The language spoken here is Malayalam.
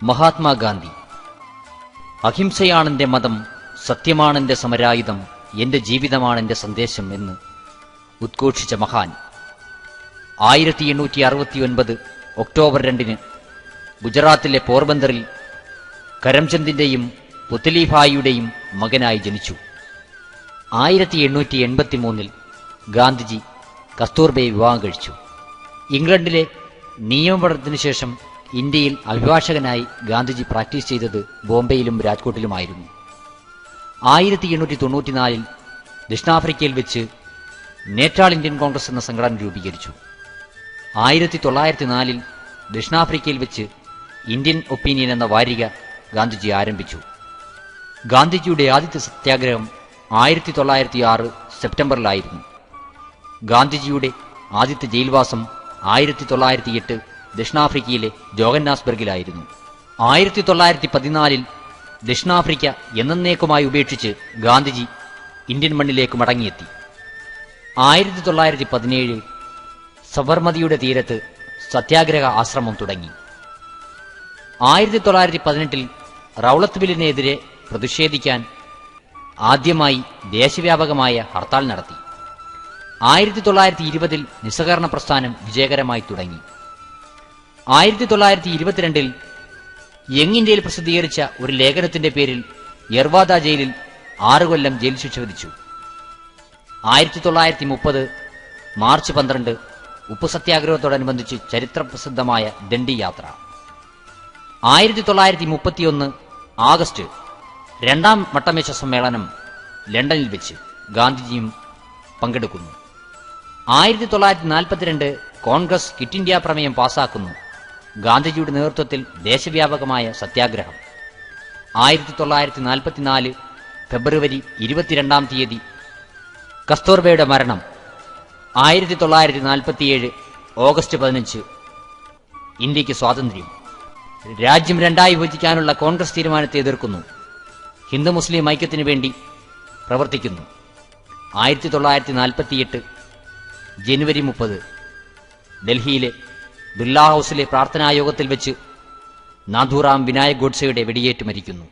മഹാത്മാഗാന്ധി. അഹിംസയാണെന്റെ മതം, സത്യമാണെന്റെ സമരായുധം, എന്റെ ജീവിതമാണെന്റെ സന്ദേശം എന്ന് ഉദ്ഘോഷിച്ച മഹാൻ 1869 ഒക്ടോബർ 2 ഗുജറാത്തിലെ പോർബന്തറിൽ കരംചന്ദിന്റെയും പുത്ലീഭായിയുടെയും മകനായി ജനിച്ചു. 1883 ഗാന്ധിജി കസ്തൂർബയെ വിവാഹം കഴിച്ചു. ഇംഗ്ലണ്ടിലെ നിയമപഠനത്തിനു ശേഷം ഇന്ത്യയിൽ അഭിഭാഷകനായി ഗാന്ധിജി പ്രാക്ടീസ് ചെയ്തത് ബോംബെയിലും രാജ്കോട്ടിലുമായിരുന്നു. 1894 ദക്ഷിണാഫ്രിക്കയിൽ വെച്ച് നേറ്റാൾ ഇന്ത്യൻ കോൺഗ്രസ് എന്ന സംഘടന രൂപീകരിച്ചു. 1904 ദക്ഷിണാഫ്രിക്കയിൽ വെച്ച് ഇന്ത്യൻ ഒപ്പീനിയൻ എന്ന വാരിക ഗാന്ധിജി ആരംഭിച്ചു. ഗാന്ധിജിയുടെ ആദ്യത്തെ സത്യാഗ്രഹം 1906 സെപ്റ്റംബറിലായിരുന്നു. ഗാന്ധിജിയുടെ ആദ്യത്തെ ജയിൽവാസം 1908 ദക്ഷിണാഫ്രിക്കയിലെ ജോഹന്നാസ്ബർഗിലായിരുന്നു. 1914 ദക്ഷിണാഫ്രിക്ക എന്നേക്കുമായി ഉപേക്ഷിച്ച് ഗാന്ധിജി ഇന്ത്യൻ മണ്ണിലേക്ക് മടങ്ങിയെത്തി. 1917 സബർമതിയുടെ തീരത്ത് സത്യാഗ്രഹ ആശ്രമം തുടങ്ങി. 1918 റൗളത്ത് ബില്ലിനെതിരെ പ്രതിഷേധിക്കാൻ ആദ്യമായി ദേശവ്യാപകമായ ഹർത്താൽ നടത്തി. 1920 നിസ്സഹകരണ പ്രസ്ഥാനം വിജയകരമായി തുടങ്ങി. 1922 യങ് ഇന്ത്യയിൽ പ്രസിദ്ധീകരിച്ച ഒരു ലേഖനത്തിന്റെ പേരിൽ യർവാദ ജയിലിൽ 6 കൊല്ലം ജയിൽ ശിക്ഷ വിധിച്ചു. 1930 മാർച്ച് 12 ഉപ്പു സത്യാഗ്രഹത്തോടനുബന്ധിച്ച് ചരിത്രപ്രസിദ്ധമായ ദണ്ഡി യാത്ര. 1931 ആഗസ്റ്റ് 2ാം വട്ടമേശ സമ്മേളനം ലണ്ടനിൽ വെച്ച് ഗാന്ധിജിയും പങ്കെടുക്കുന്നു. 1942 കോൺഗ്രസ് ക്വിറ്റ് ഇന്ത്യ പ്രമേയം പാസാക്കുന്നു. ഗാന്ധിജിയുടെ നേതൃത്വത്തിൽ ദേശവ്യാപകമായ സത്യാഗ്രഹം. 1944 ഫെബ്രുവരി 22-ാം തീയതി കസ്തൂർബയുടെ മരണം. 1947 ഓഗസ്റ്റ് 15 ഇന്ത്യക്ക് സ്വാതന്ത്ര്യം. രാജ്യം രണ്ടായി വിഭജിക്കാനുള്ള കോൺഗ്രസ് തീരുമാനത്തെ എതിർക്കുന്നു. ഹിന്ദു മുസ്ലിം ഐക്യത്തിനു വേണ്ടി പ്രവർത്തിക്കുന്നു. 1948 ജനുവരി 30 ഡൽഹിയിലെ ബിർള ഹൌസിലെ പ്രാർത്ഥനായോഗത്തിൽ വെച്ച് നാഥുറാം വിനായക് ഗോഡ്സെയുടെ വെടിയേറ്റ് മരിക്കുന്നു.